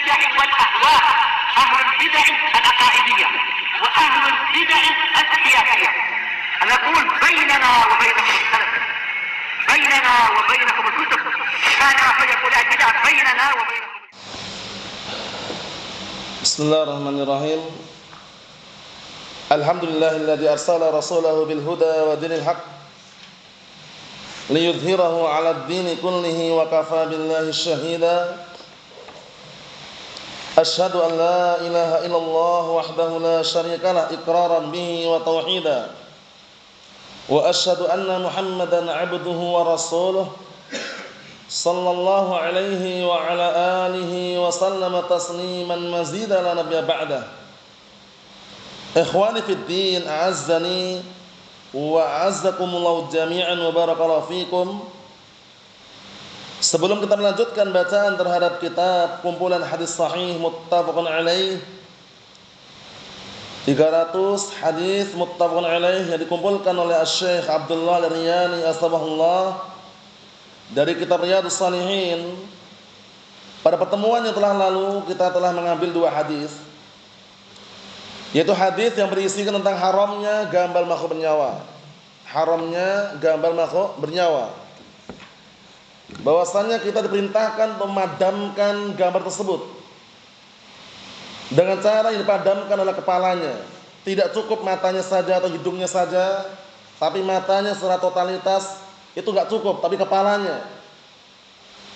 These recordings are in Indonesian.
البدع والأهواء، أهل البدع العقائدية وأهل البدع السياسية. نقول بيننا وبينكم السلف، بيننا وبينكم الكتب، كان فيقول البدع بيننا وبينكم. بسم الله الرحمن الرحيم. الحمد لله الذي أرسل رسوله بالهدى ودين الحق ليظهره على الدين كله وكفى بالله شهيدا. أشهد أن لا إله إلا الله وحده لا شريك له إقرارا به وتوحيدا، وأشهد أن محمدا عبده ورسوله صلى الله عليه وعلى آله وسلم تسليما مزيدا لا نبي بعده. إخواني في الدين، أعزني وأعزكم الله جميعا وبarakallahu fikum. Sebelum kita melanjutkan bacaan terhadap kitab kumpulan hadis sahih muttafaqun alaih, 300 hadis muttafaqun alaih yang dikumpulkan oleh Syekh Abdullah Al-Riyani asbahullah dari kitab Riyadhus Shalihin. Pada pertemuan yang telah lalu kita telah mengambil 2 hadis, yaitu hadis yang berisikan tentang haramnya gambar makhluk bernyawa. Haramnya gambar makhluk bernyawa. Bahwasanya kita diperintahkan memadamkan gambar tersebut dengan cara yang dipadamkan adalah kepalanya. Tidak cukup matanya saja atau hidungnya saja, tapi matanya secara totalitas itu enggak cukup, tapi kepalanya.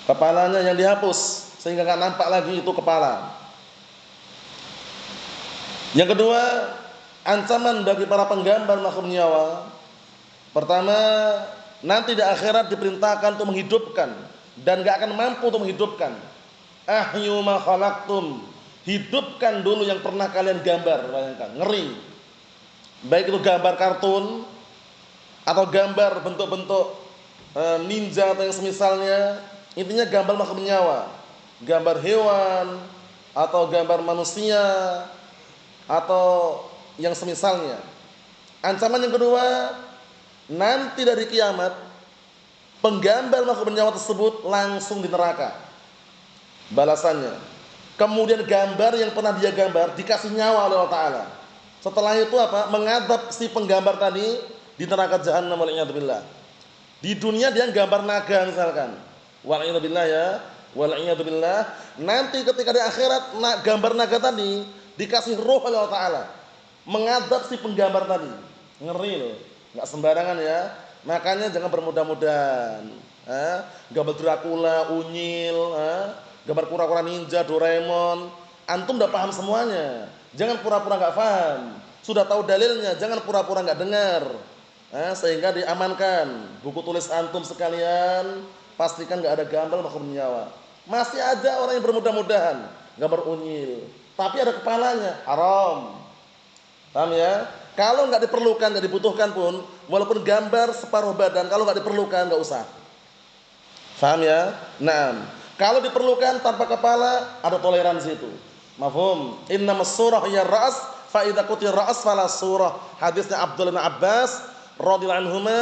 Kepalanya yang dihapus sehingga enggak nampak lagi itu kepala. Yang kedua, ancaman bagi para penggambar makhluk nyawa. Pertama, nanti di akhirat diperintahkan untuk menghidupkan dan gak akan mampu untuk menghidupkan. Ahyu ma khalaqtum, hidupkan dulu yang pernah kalian gambar. Bayangkan, ngeri. Baik itu gambar kartun atau gambar bentuk-bentuk ninja atau yang semisalnya. Intinya gambar makhluk nyawa, gambar hewan atau gambar manusia atau yang semisalnya. Ancaman yang kedua, nanti dari kiamat penggambar makhluk bernyawa tersebut langsung di neraka balasannya. Kemudian gambar yang pernah dia gambar dikasih nyawa oleh Allah Ta'ala. Setelah itu apa? Mengadab si penggambar tadi di neraka jahannam wal'iyadzubillah. Di dunia dia gambar naga misalkan, wal'iyadzubillah ya, wal'iyadzubillah. Nanti ketika di akhirat gambar naga tadi dikasih roh oleh Allah Ta'ala, mengadab si penggambar tadi. Ngeri loh, nggak sembarangan ya. Makanya jangan bermudah-mudahan. Gambar Dracula, Unyil, gambar kura-kura ninja, Doraemon. Antum udah paham semuanya. Jangan pura-pura nggak paham. Sudah tahu dalilnya, jangan pura-pura nggak dengar. Sehingga diamankan buku tulis antum sekalian. Pastikan nggak ada gambar makhluk nyawa. Masih ada orang yang bermudah-mudahan gambar Unyil, tapi ada kepalanya, haram. Paham ya? Kalau nggak diperlukan, nggak dibutuhkan pun, walaupun gambar separuh badan, kalau nggak diperlukan nggak usah. Paham ya? Nah, kalau diperlukan tanpa kepala, ada toleransi itu. Mafhum? Innamas surah ya ra's, fa idza qutir ra's fala surah. Hadisnya Abdullah bin Abbas radhiyallahu anhuma,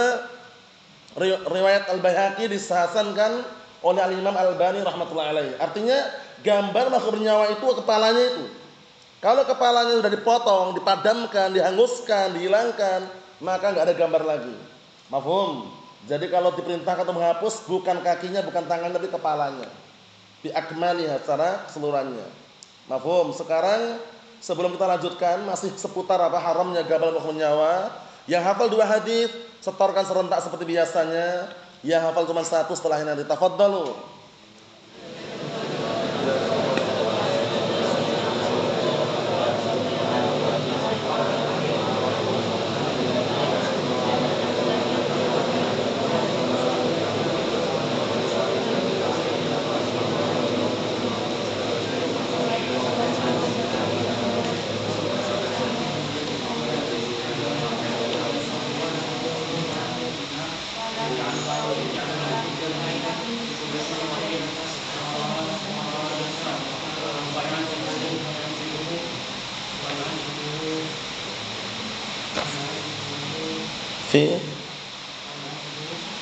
riwayat Al-Baihaqi dihasankan oleh Al-Imam Al-Albani rahimatullah alaihi. Artinya gambar makhluk bernyawa itu kepalanya itu. Kalau kepalanya sudah dipotong, dipadamkan, dihanguskan, dihilangkan, maka enggak ada gambar lagi. Mafhum? Jadi kalau diperintahkan untuk menghapus, bukan kakinya, bukan tangannya, tapi kepalanya. Bi akmaliha, secara keseluruhannya. Mafhum? Sekarang sebelum kita lanjutkan, masih seputar apa haramnya gambar makhluk nyawa. Yang hafal 2 hadis, setorkan serentak seperti biasanya. Yang hafal cuma 1 setelah ini nanti. Tafadhalu.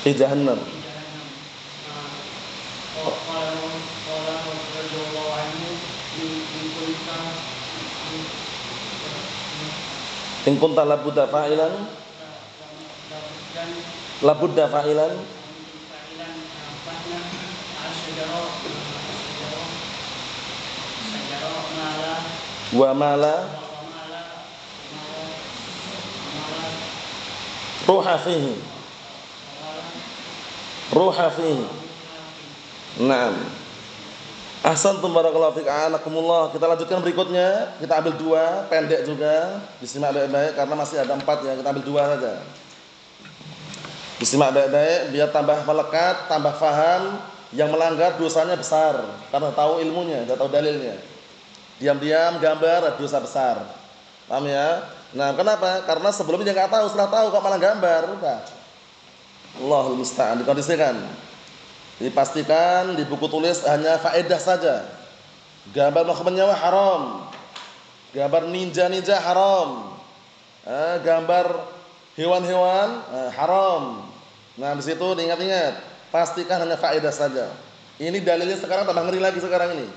fi jahannam. In kunta labudda fa'ilan, labudda fa'ilan, wa mala ruha fihi, ruha fihi. Naam. Ahsantum barakallahu fiik, a'anakumullah. Kita lanjutkan berikutnya. Kita ambil dua, pendek juga. Disimak baik-baik karena masih ada 4 ya. Kita ambil 2 saja. Disimak baik-baik biar tambah melekat, tambah faham. Yang melanggar dosanya besar karena tahu ilmunya, sudah tahu dalilnya. Diam-diam gambar dosa besar. Paham ya? Nah, kenapa? Karena sebelumnya dia enggak tahu, setelah tahu kok malah gambar. Udah. Allahul musta'an, dikondisikan. Dipastikan di buku tulis hanya faedah saja. Gambar makhluk bernyawa haram. Gambar ninja-ninja haram. Gambar hewan-hewan haram. Nah, di situ diingat-ingat. Pastikan hanya faedah saja. Ini dalilnya sekarang tambah ngeri lagi sekarang ini.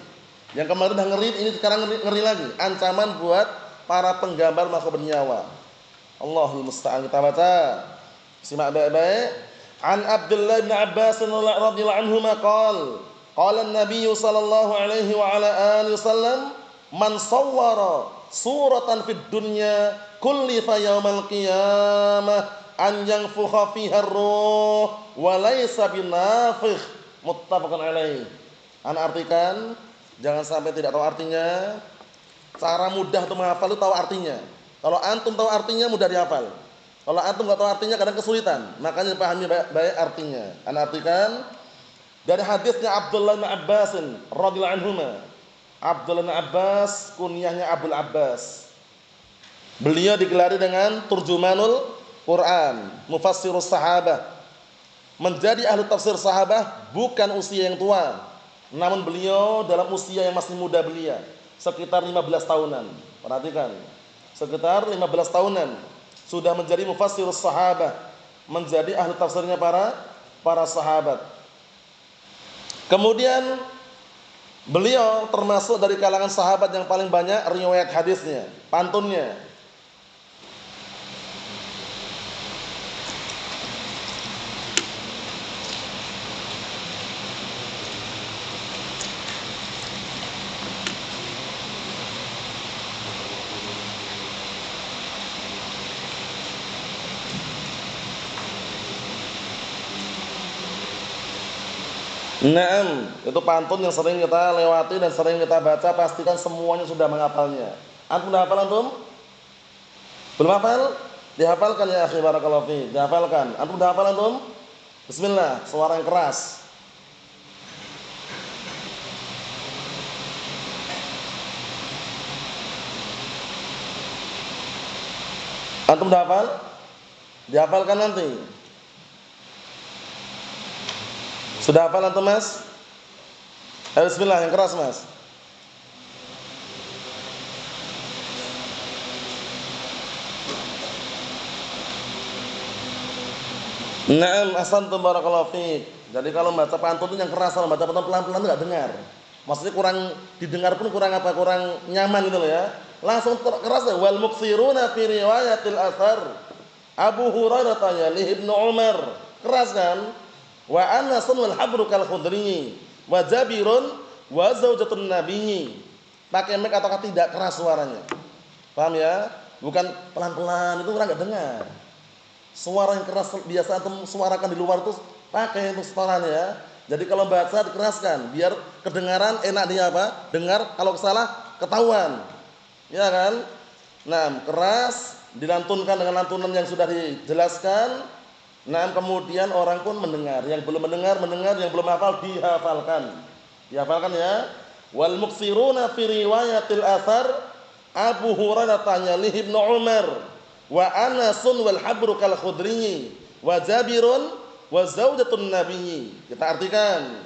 Yang kemarin udah ngeri, ini sekarang ngeri lagi. Ancaman buat para penggambar makhluk bernyawa. Allahul musta'an. Kita baca. Simak baik-baik. An Abdullah bin Abbas radhiyallahu anhuma qala an-nabiy sallallahu alaihi wa ala alihi wasallam man sawwara suratan fid dunya kullifa yaumal qiyamah an yanfukha fiha ar-ruh wa laysa binafikh, muttafaqun alaih. Ana artikan, jangan sampai tidak tahu artinya. Cara mudah untuk menghafal itu tahu artinya. Kalau antum tahu artinya mudah dihafal. Kalau antum enggak tahu artinya kadang kesulitan. Makanya pahami baik artinya. Ana artikan dari hadisnya Abdullah bin Abbas radhiyallahu anhuma. Abdullah bin Abbas kunyahnya Abdul Abbas. Beliau digelari dengan turjumanul Quran, mufassirus sahabah. Menjadi ahli tafsir sahabah bukan usia yang tua, namun beliau dalam usia yang masih muda belia, sekitar 15 tahunan. Perhatikan, sekitar 15 tahunan sudah menjadi mufassirus sahabah, menjadi ahli tafsirnya para sahabat. Kemudian beliau termasuk dari kalangan sahabat yang paling banyak riwayat hadisnya, pantunnya. Naam, itu pantun yang sering kita lewati dan sering kita baca, pastikan semuanya sudah menghafalnya. Antum sudah hafal antum? Belum hafal? Dihafalkan ya akhi barakallahu fi. Dihafalkan. Antum sudah hafal antum? Bismillah, suara yang keras. Antum sudah hafal? Dihafalkan nanti. Sudah hafal antum Mas? Ayo bismillah yang keras Mas. Naam, ahsantum barakallahu fiik. Jadi kalau baca pantun itu yang keras, kalau baca pantun pelan-pelan enggak dengar. Maksudnya kurang didengar pun kurang apa? Kurang nyaman gitu loh ya. Langsung keras ya. Wal muksiruna fi riwayatil athar Abu Hurairah yalihi Ibnu Umar. Keras kan? Wa Anasun wal habru kal khudri wa Jabirun wa zaujatun nabiyyi. Pakai mic atau tidak keras suaranya. Paham ya? Bukan pelan-pelan, itu orang enggak dengar. Suara yang keras biasa antum suarakan di luar itu pakai untuk suaranya ya. Jadi kalau baca dikeraskan biar kedengaran enak dia apa? Dengar, kalau salah ketahuan. Ya kan? Nah, keras dilantunkan dengan lantunan yang sudah dijelaskan. Nah, kemudian orang pun mendengar, yang belum mendengar, yang belum hafal dihafalkan. Dihafalkan ya. Wal muksiruna fi riwayatil athar Abu Hurairah yalihi Ibnu Umar wa Anasun wal habru kal khudri wa Jabirun wa zaujatun nabiyyi. Kita artikan.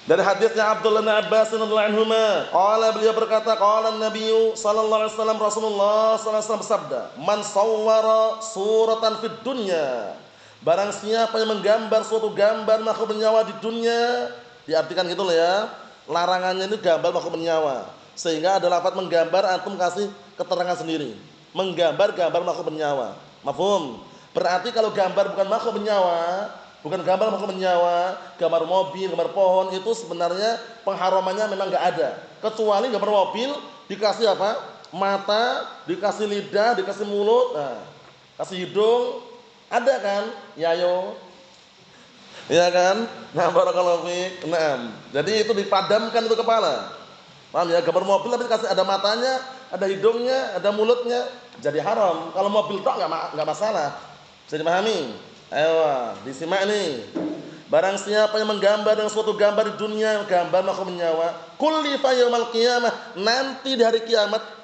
Dari hadisnya Abdullah bin Abbas radhiyallahu anhuma, qala beliau berkata, qala an-nabiy sallallahu alaihi wasallam, Rasulullah sallallahu alaihi wasallam bersabda, man sawwara suratan fid dunya, barang siapa yang menggambar suatu gambar makhluk bernyawa di dunia, diartikan gitu loh ya. Larangannya ini gambar makhluk bernyawa. Sehingga ada lafaz menggambar, antum kasih keterangan sendiri. menggambar-gambar makhluk bernyawa. Mafhum? Berarti kalau gambar bukan makhluk bernyawa, bukan gambar makhluk bernyawa, gambar mobil, gambar pohon, itu sebenarnya pengharamannya memang enggak ada. Kecuali gambar mobil dikasih apa? Mata, dikasih lidah, dikasih mulut, nah, kasih hidung, ada kan? Yayo. Ya kan? Nah, barakallahu fiik. Naam. Jadi itu dipadamkan itu kepala. Paham ya? Gambar mobil tapi dikasih ada matanya, ada hidungnya, ada mulutnya, jadi haram. Kalau mobil tok enggak masalah. Bisa dipahami? Ayo, disimak nih. Barang siapa yang menggambar dengan suatu gambar di dunia, gambar makhluk bernyawa, kullifa yaumal qiyamah, nanti di hari kiamat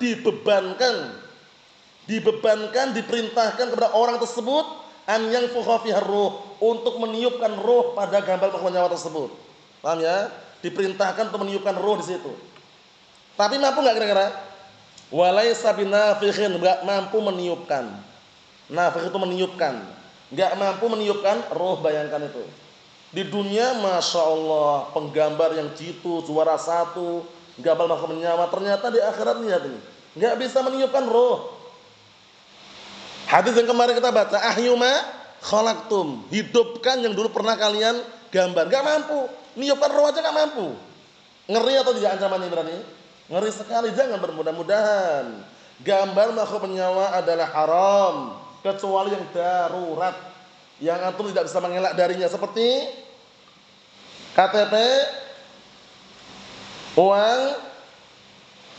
diperintahkan kepada orang tersebut an yanfukha fiha ruh, untuk meniupkan roh pada gambar makhluk bernyawa tersebut. Paham ya? Diperintahkan untuk meniupkan roh di situ. Tapi mampu enggak kira-kira? Walaysa binafikhin, enggak mampu meniupkan. Nafikh itu meniupkan. Enggak mampu meniupkan roh, bayangkan itu. Di dunia Masya Allah penggambar yang jitu, juara satu, gambar makhluk bernyawa, ternyata di akhirat lihat ini enggak bisa meniupkan roh. Hadis yang kemarin kita baca, ahyuma khalaqtum, hidupkan yang dulu pernah kalian gambar. Enggak mampu, niupkan roh aja enggak mampu. Ngeri atau tidak ancamannya berani? Ngeri sekali. Jangan bermudah-mudahan. Gambar makhluk bernyawa adalah haram kecuali yang darurat, yang antum tidak bisa mengelak darinya, seperti KTP, uang,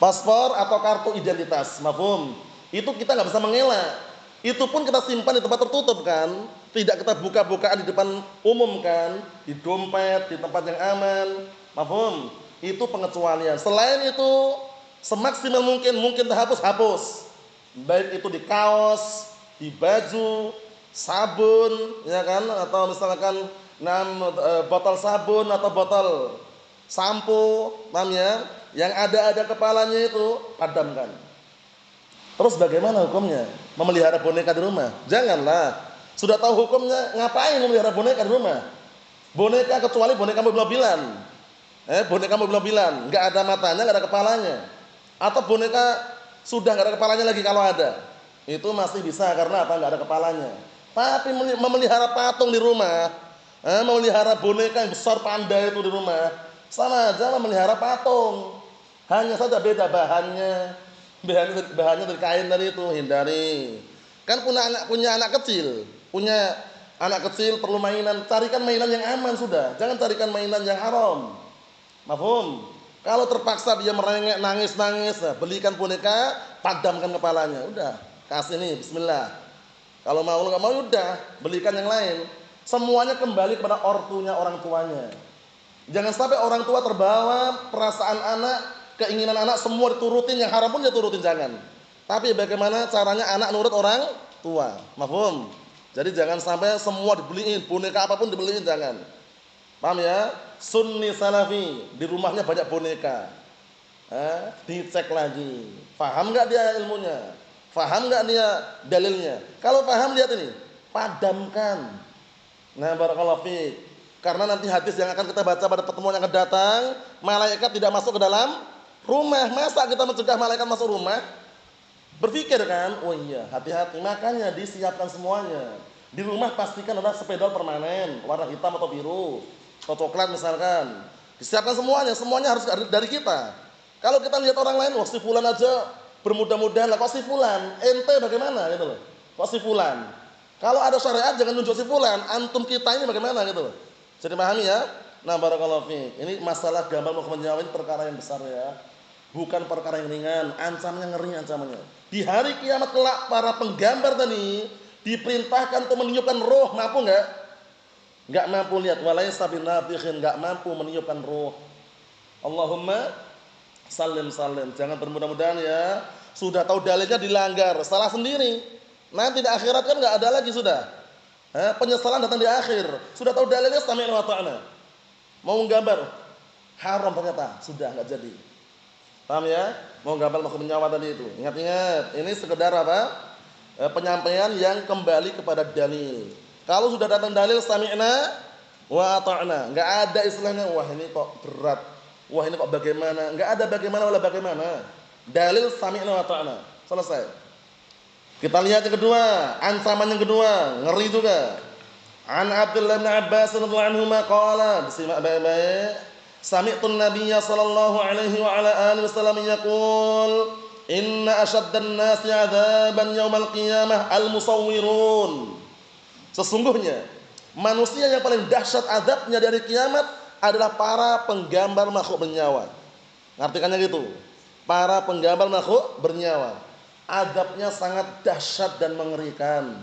paspor atau kartu identitas. Mafhum? Itu kita nggak bisa mengelak. Itu pun kita simpan di tempat tertutup kan, tidak kita buka-bukaan di depan umum kan, di dompet, di tempat yang aman. Mafhum? Itu pengecualian. Selain itu, semaksimal mungkin hapus. Baik itu di kaos, di baju, sabun, ya kan, atau misalkan botol sabun atau botol sampo, paham ya? Yang ada kepalanya itu padamkan. Terus bagaimana hukumnya? Memelihara boneka di rumah? Janganlah. Sudah tahu hukumnya, ngapain memelihara boneka di rumah? Boneka kecuali boneka mobil-mobilan. Boneka mobil-mobilan, enggak ada matanya, enggak ada kepalanya. Atau boneka sudah enggak ada kepalanya lagi kalau ada. Itu masih bisa karena apa? Enggak ada kepalanya. Tapi memelihara patung di rumah, memelihara boneka yang besar panda itu di rumah, sama aja memelihara patung. Hanya saja beda bahannya dari kain tadi itu, hindari. Kan punya anak kecil perlu mainan, carikan mainan yang aman sudah. Jangan carikan mainan yang haram. Mafhum? Kalau terpaksa dia merengek, nangis, belikan boneka, padamkan kepalanya. Udah, kasih nih, bismillah. Kalau enggak mau udah, belikan yang lain. Semuanya kembali kepada ortunya, orang tuanya. Jangan sampai orang tua terbawa perasaan anak, keinginan anak semua diturutin, yang haram pun dia turutin, jangan. Tapi bagaimana caranya anak nurut orang tua? Mafhum? Jadi jangan sampai semua dibeliin, boneka apapun dibeliin, jangan. Paham ya? Sunni salafi, di rumahnya banyak boneka. Dicek lagi. Paham enggak dia ilmunya? Paham enggak dia dalilnya? Kalau paham, lihat ini, padamkan. Nah, barakallahu fiik. Karena nanti hadis yang akan kita baca pada pertemuan yang akan datang, malaikat tidak masuk ke dalam rumah. Masa kita mencegah malaikat masuk rumah? Berpikir kan? Oh iya, hati-hati. Makanya disiapkan semuanya. Di rumah pastikan ada sepedol permanen, warna hitam atau biru, atau coklat misalkan. Disiapkan semuanya harus dari kita. Kalau kita lihat orang lain, wah si fulan aja bermudah-mudahan lah, kok si fulan? Ente bagaimana gitu loh. Kok si fulan? Kalau ada syariat jangan nunjuk si fulan, antum kita ini bagaimana gitu loh. Jadi pahami ya? Nah, barakallahu fiik. Ini masalah gambar makhluk bernyawa ini perkara yang besar ya. Bukan perkara yang ringan, ancamannya ngeri ancamannya. Di hari kiamat kelak para penggambar tadi diperintahkan untuk meniupkan roh, mampu enggak? Enggak mampu. Lihat, walaysa binafikhin, enggak mampu meniupkan roh. Allahumma salim. Jangan bermudah-mudahan ya. Sudah tahu dalilnya dilanggar, salah sendiri. Nanti di akhirat kan enggak ada lagi sudah. Penyesalan datang di akhir. Sudah tahu dalilnya, sami'na wa ta'na. Mau menggambar haram ternyata, sudah enggak jadi. Paham ya? Mau gambar makhluk bernyawa tadi itu. Ingat-ingat, ini sekedar apa? Penyampaian yang kembali kepada dalil. Kalau sudah datang dalil sami'na wa ta'na, enggak ada istilahnya wah ini kok berat. Wah ini kok bagaimana? Enggak ada bagaimana wala bagaimana. Dalil sami'na wa ta'na. Selesai. Kita lihat yang kedua, ancaman yang kedua, ngeri juga. An Abdullah bin Abbas radhiyallahu anhuma qala, disimak baik-baik. Sami'tu an-nabiyya sallallahu alaihi wa ala alihi wasallam yaqul, "Inna ashaddan nasi 'adzaban yaumal qiyamah al-musawwirun." Sesungguhnya manusia yang paling dahsyat azabnya dari kiamat adalah para penggambar makhluk bernyawa. Ngartikannya gitu. Para penggambar makhluk bernyawa. Azabnya sangat dahsyat dan mengerikan.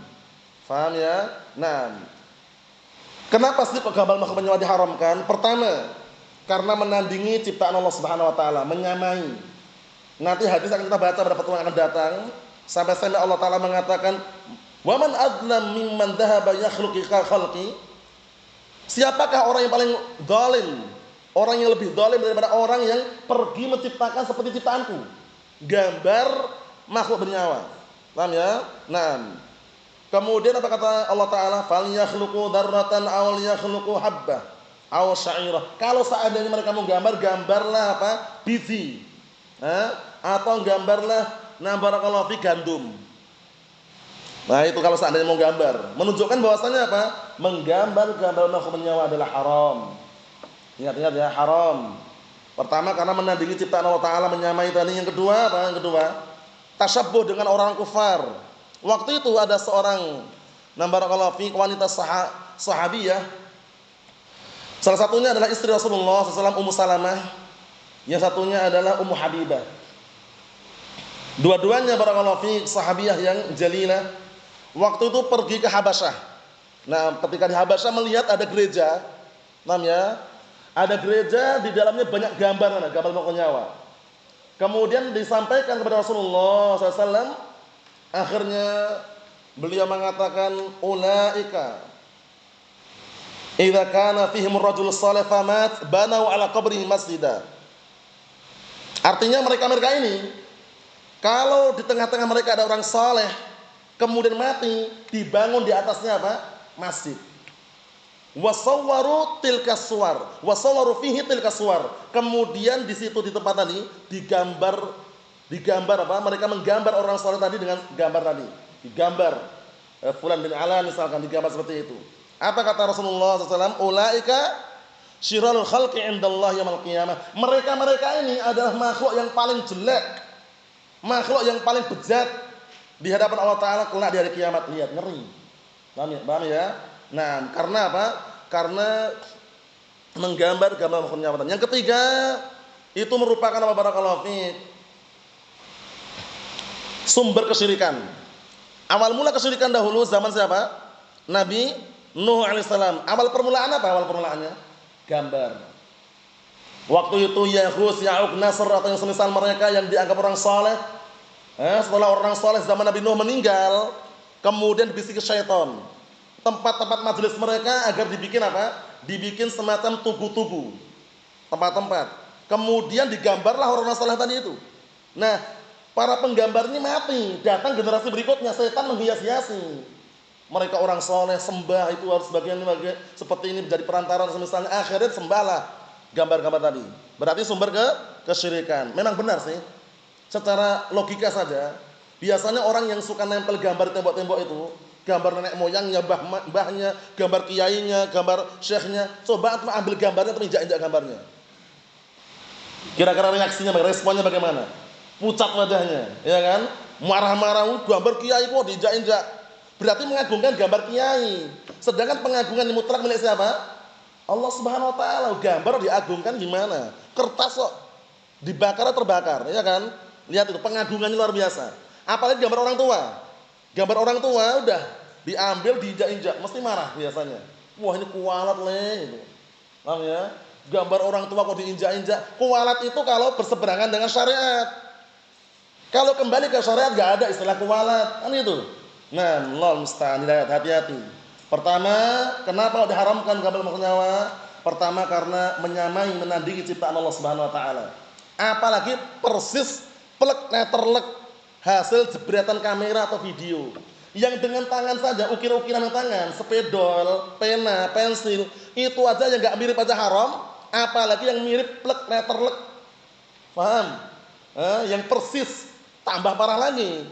Faham ya? Nah, kenapa sih penggambar makhluk bernyawa diharamkan? Pertama, karena menandingi ciptaan Allah Subhanahu wa taala, menyamai. Nanti hadis akan kita baca pada pertemuan akan datang, sampai Allah taala mengatakan, "Wa man adzlam mimman dhahaba yakhluqu ka khalqi." Siapakah orang yang paling zalim? Orang yang lebih zalim daripada orang yang pergi menciptakan seperti ciptaanku. Gambar makhluk bernyawa. Paham ya? Nah, kemudian apa kata Allah taala? "Fal yakhluqu dzarratan aw yakhluqu habbah aw sya'irah." Kalau seandainya mereka mau gambarlah apa? Biji. Atau gambarlah barakallahu fi gandum. Nah, itu kalau seandainya mau gambar, menunjukkan bahwasanya apa? Menggambar makhluk bernyawa adalah haram. Ingat-ingat ya, haram. Pertama karena menandingi ciptaan Allah taala, menyamai tadi. Yang kedua apa? Yang kedua, tasyabbuh dengan orang kufar. Waktu itu ada seorang barakallahu fi wanita sahabiyah. Salah satunya adalah istri Rasulullah SAW, Ummu Salamah. Yang satunya adalah Ummu Habibah. Dua-duanya barakallahu fi sahabiyah yang jalilah. Waktu itu pergi ke Habasyah. Nah, ketika di Habasyah melihat ada gereja, namanya ada gereja di dalamnya banyak gambar makhluk nyawa. Kemudian disampaikan kepada Rasulullah SAW. Akhirnya beliau mengatakan, "Ulaika idza kana fihim ar-rajul salih famat banau ala qabrihi masjidah." Artinya mereka ini, kalau di tengah-tengah mereka ada orang saleh kemudian mati, dibangun di atasnya apa? Masjid. Wasawwaru tilkas suwar, wasawwaru fihi tilkas suwar. Kemudian di situ di tempat tadi digambar apa? Mereka menggambar orang saleh tadi dengan gambar tadi. Digambar fulan bin Alan misalkan, digambar seperti itu. Apa kata Rasulullah SAW? Ulaika syirarul khalqi indallahi yaumil qiyamah. Mereka ini adalah makhluk yang paling jelek, makhluk yang paling bejat di hadapan Allah taala kelak di hari kiamat. Lihat, ngeri. Paham ya? Nah, karena apa? Karena menggambar makhluk nyawa. Yang ketiga, itu merupakan apa? Barakallahu fiik, sumber kesyirikan. Awal mula kesyirikan dahulu zaman siapa? Nabi Nuh alaihissalam. Awal permulaan apa? Awal permulaannya gambar. Waktu itu Yahus, Ya'uq, Nasr atau yang semisal mereka yang dianggap orang saleh, setelah orang saleh zaman Nabi Nuh meninggal, kemudian dibisiki syaitan. Tempat-tempat majelis mereka agar dibikin apa? Dibikin semacam tugu-tugu, tempat-tempat. Kemudian digambarlah orang saleh tadi itu. Nah, para penggambar ini mati, datang generasi berikutnya, setan menghias-hiasi. Mereka orang saleh sembah itu harus bagian seperti ini menjadi perantara misalnya, akhirnya sembahlah gambar-gambar tadi. Berarti sumber kesyirikan. Memang benar sih. Secara logika saja, biasanya orang yang suka nempel gambar tembok-tembok itu, gambar nenek moyangnya, mbahnya, gambar kiainya, gambar syekhnya, coba antum ambil gambarnya, antum injak-injak gambarnya. Kira-kira reaksinya, responnya bagaimana? Pucat wajahnya, ya kan? Marah-marah, gambar kiai kok diinjak-injak. Berarti mengagungkan gambar kiai. Sedangkan pengagungan yang mutlak milik siapa? Allah Subhanahu wa taala. Gambar diagungkan gimana? Kertas kok dibakar atau terbakar, ya kan? Lihat itu pengagungannya luar biasa. Apalagi gambar orang tua. Gambar orang tua udah diambil diinjak-injak, mesti marah biasanya. Wah, ini kualat gitu. Paham ya? Gambar orang tua kok diinjak-injak. Kualat itu kalau berseberangan dengan syariat. Kalau kembali ke syariat enggak ada istilah kualat, kan itu. Nah, Allah musta'an, hati-hati. Pertama, kenapa diharamkan gambar makhluk nyawa? Pertama karena menyamai, menandingi ciptaan Allah Subhanahu wa taala. Apalagi persis plek letterlek hasil jepretan kamera atau video. Yang dengan tangan saja, ukir-ukiran tangan, spedol, pena, pensil, itu aja yang enggak mirip aja haram, apalagi yang mirip plek letterlek. Paham? Yang persis tambah parah lagi.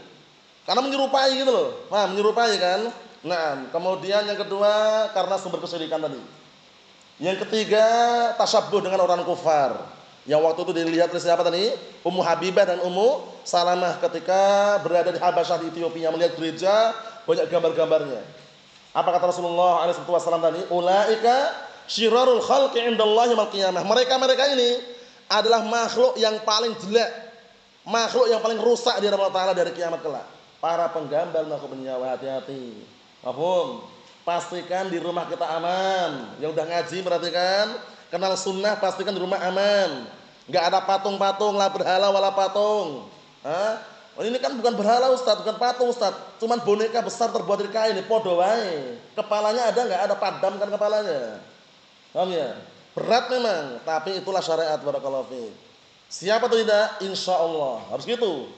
Karena menyerupai gitu loh. Paham? Menyerupai kan? Nah, kemudian yang kedua karena sumber kesyirikan tadi. Yang ketiga tasyabbuh dengan orang kufar. Yang waktu itu dilihat oleh siapa tadi? Ummu Habibah dan Ummu Salamah ketika berada di Habasyah di Ethiopia melihat gereja banyak gambar-gambarnya. Apa kata Rasulullah SAW tadi? Ulaika syirarul khalqi indallahi yaumil qiyamah. Mereka-mereka ini adalah makhluk yang paling jelek, makhluk yang paling rusak di hadapan Allah Taala dari kiamat kelak. Para penggambar makhluk bernyawa, hati-hati. Paham? Pastikan di rumah kita aman. Yang udah ngaji perhatikan, kenal sunnah pastikan di rumah aman. Enggak ada patung-patung, la berhala wala patung. Hah? Oh, ini kan bukan berhala Ustaz, bukan patung Ustaz. Cuman boneka besar terbuat dari kain, podo wae. Kepalanya ada enggak? Ada, padamkan kepalanya. Paham ya? Berat memang, tapi itulah syariat barakallahu fiik. Siap atau tidak? Insyaallah. Harus gitu.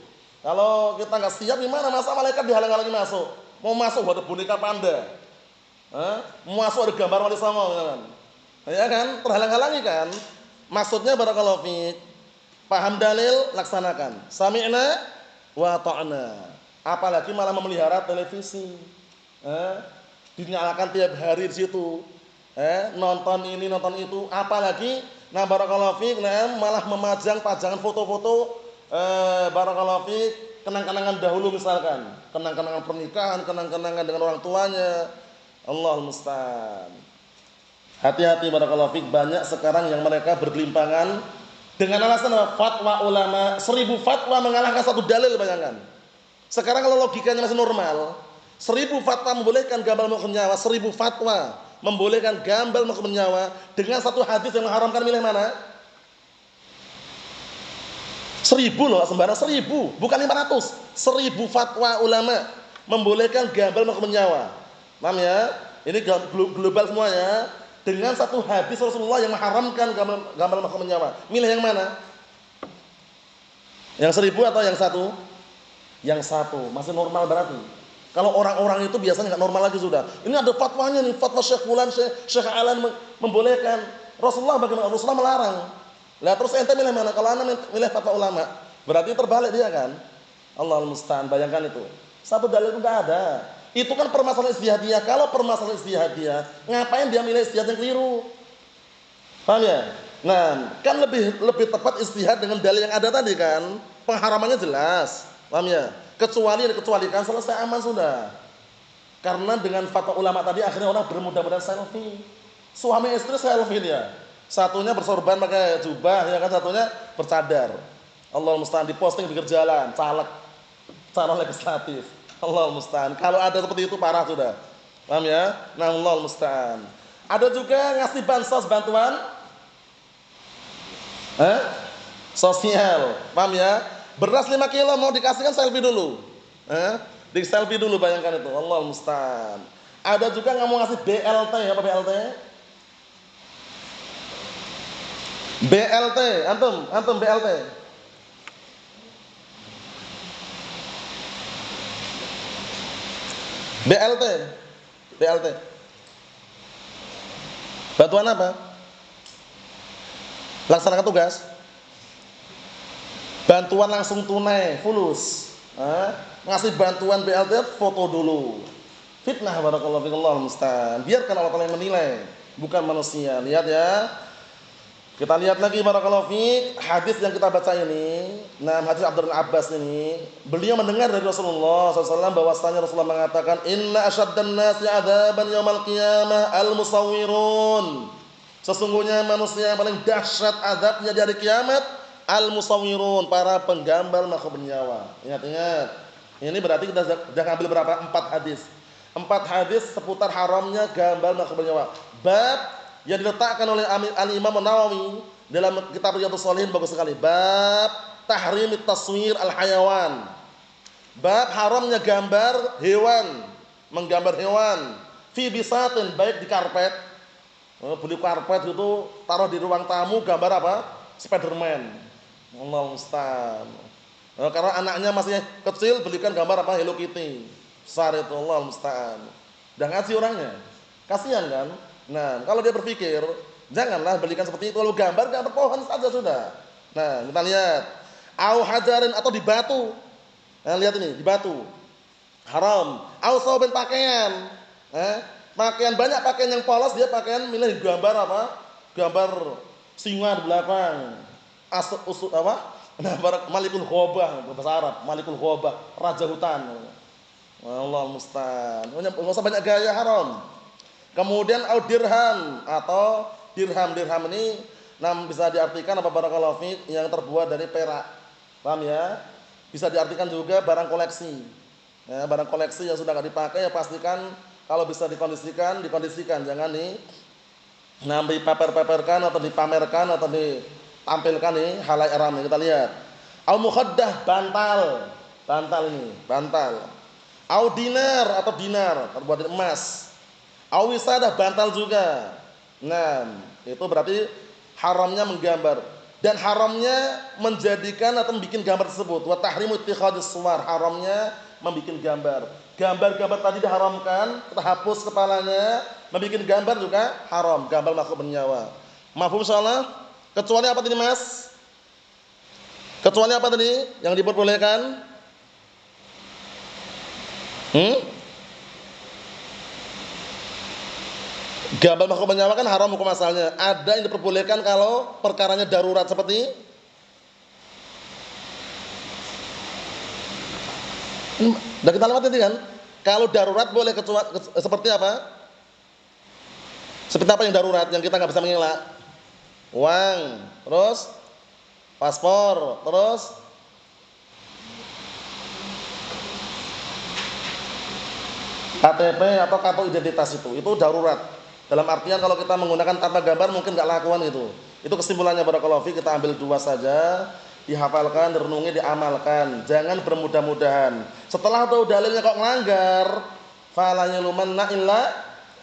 Kalau kita enggak siap gimana? Masa malaikat dihalang-halangi masuk? Mau masuk ada boneka panda. Mau masuk ada gambar Wali Songo kan. Ya kan? Terhalang-halangi kan? Maksudnya barakallahu fiik. Paham dalil, laksanakan. Sami'na wa ta'na. Apalagi malah memelihara televisi. Dinyalakan tiap hari di situ. Nonton ini, nonton itu, apalagi nah barakallahu fiik, nah malah memajang pajangan foto-foto barakallahu fiik kenang-kenangan dahulu misalkan, kenang-kenangan pernikahan, kenang-kenangan dengan orang tuanya. Allahul musta'an. Hati-hati barakallahu fiik, banyak sekarang yang mereka bergelimpangan dengan alasan fatwa ulama, 1000 fatwa mengalahkan satu dalil, bayangkan. Sekarang kalau logikanya masih normal, 1000 fatwa membolehkan gambar makhluk nyawa, 1000 fatwa membolehkan gambar makhluk nyawa dengan satu hadis yang mengharamkan, milih mana? 1000 loh, sembarang 1000, bukan 500. 1000 fatwa ulama membolehkan gambar makhluk nyawa. Paham ya? Ini global semuanya. Dengan satu hadis Rasulullah yang mengharamkan gambar makhluk nyawa. Milih yang mana? Yang 1000 atau yang satu? Yang satu, masih normal berarti. Kalau orang-orang itu biasanya nggak normal lagi sudah. Ini ada fatwanya nih, fatwa Syekh Fulan, Syekh Alan membolehkan. Rasulullah bagaimana? Rasulullah melarang. Lah terus ente milih mana? Kalau anda milih fatwa ulama, berarti terbalik dia kan? Allahul musta'an, bayangkan itu. Satu dalil itu nggak ada. Itu kan permasalahan ijtihadiyah. Kalau permasalahan ijtihadiyah, ngapain dia milih ijtihad yang keliru? Paham ya? Nah, kan lebih tepat ijtihad dengan dalil yang ada tadi kan? Pengharamannya jelas. Paham ya? Kecuali dikecualikan, selesai, aman sudah. Karena dengan fatwa ulama tadi akhirnya orang bermudah-mudahan selfie. Suami istri selfie dia. Satunya bersorban pakai jubah, ya kan, satunya bercadar. Allahul musta'an, diposting di pinggir jalan, caleg, calon legislatif. Allahul musta'an. Kalau ada seperti itu parah sudah. Paham ya? Nah, Allahul musta'an. Ada juga ngasih bansos, bantuan sosial. Paham ya? Beras 5 kilo mau dikasihkan, selfie dulu. Di selfie dulu, bayangkan itu. Allahul musta'an. Ada juga nggak mau ngasih BLT, apa BLT? BLT, antum BLT. BLT. Bantuan apa? Laksanakan tugas. Bantuan langsung tunai, fulus. Ngasih bantuan BLT, foto dulu. Fitnah barakallahu fiik, Allahul musta'an. Biarkan Allah Taala yang menilai, bukan manusia. Lihat ya. Kita lihat lagi barakallahu fiik, hadis yang kita baca ini. Nah, hadis Abdullah Abbas ini, beliau mendengar dari Rasulullah SAW bahwasanya Rasulullah mengatakan, "Inna asyaddan nasi 'adzaban yaumil qiyamah al-musawwirun." Sesungguhnya manusia yang paling dahsyat azabnya di hari kiamat al-musawwirun, para penggambar makhluk bernyawa. Ingat-ingat. Ini berarti kita sudah ngambil berapa? 4 hadis. 4 hadis seputar haramnya gambar makhluk bernyawa. Bab yang diletakkan oleh Al-Imam An-Nawawi dalam kitab Riyadhus Shalihin bagus sekali. Bab tahrimit taswir al-hayawan. Bab haramnya gambar hewan, menggambar hewan. Fi bisatin, baik di karpet. Beli karpet itu taruh di ruang tamu, gambar apa? Spiderman. Allahul musta'an. Karena anaknya masih kecil, belikan gambar apa? Hello Kitty. Besar itu, Allahul musta'an. Udah ngaji orangnya. Kasihan kan? Nah, kalau dia berpikir, janganlah belikan seperti itu. Kalau gambar pohon saja sudah. Nah, kita lihat. Au hajarin, atau di batu. Nah, lihat ini, di batu. haram. Au saubin pakaian. Pakaian banyak pakaian yang polos, dia pakaian milih gambar apa? Gambar singa di belakang. Usut apa? Nah, Malikul Ghobah bahasa Arab, Malikul Ghobah, raja hutan. Allah musta'an. Enggak usah banyak gaya, haram. Kemudian au dirham atau dirham ini bisa diartikan apa barakallahu fiik yang terbuat dari perak. Paham ya? Bisa diartikan juga barang koleksi. Ya, barang koleksi yang sudah enggak dipakai ya pastikan kalau bisa dikondisikan, jangan nih dipamer-pamerkan atau dipamerkan atau ditampilkan nih halayak ramai. Kita lihat. Au mukhaddah, bantal ini, bantal. Au dinar atau dinar terbuat dari emas. Au wisadah, bantal juga. Nah, itu berarti haramnya menggambar dan haramnya menjadikan atau membuat gambar tersebut. Wa tahrimu ittikhadus suwar, haramnya membuat gambar. Gambar-gambar tadi diharamkan, kita hapus kepalanya, membuat gambar juga haram, gambar makhluk bernyawa. Mafhum insyaallah? Kecuali apa tadi, Mas? Kecuali apa tadi yang diperbolehkan? Gambar makhluk bernyawa kan haram hukum asalnya. Ada yang diperbolehkan kalau perkaranya darurat seperti udah kita lewat tadi kan? Kalau darurat boleh seperti apa? Seperti apa yang darurat yang kita nggak bisa mengelak? Uang, terus paspor, terus KTP atau kartu identitas itu darurat. Dalam artian kalau kita menggunakan tanpa gambar mungkin nggak lakukan itu. Itu kesimpulannya barakallahu fiik, kita ambil 2 saja, dihafalkan, direnungi, diamalkan. Jangan bermudah-mudahan. Setelah tahu dalilnya kok ngelanggar, fala yalumanna illa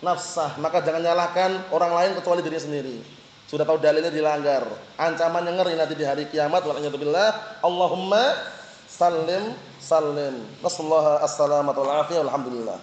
nafsah, maka jangan nyalahkan orang lain kecuali diri sendiri. Sudah tahu dalilnya dilanggar, ancaman yang ngeri nanti di hari kiamat. Wal'iyadzubillah. Allahumma sallim. Nasallahu as-salamata wal afiyah. Alhamdulillah.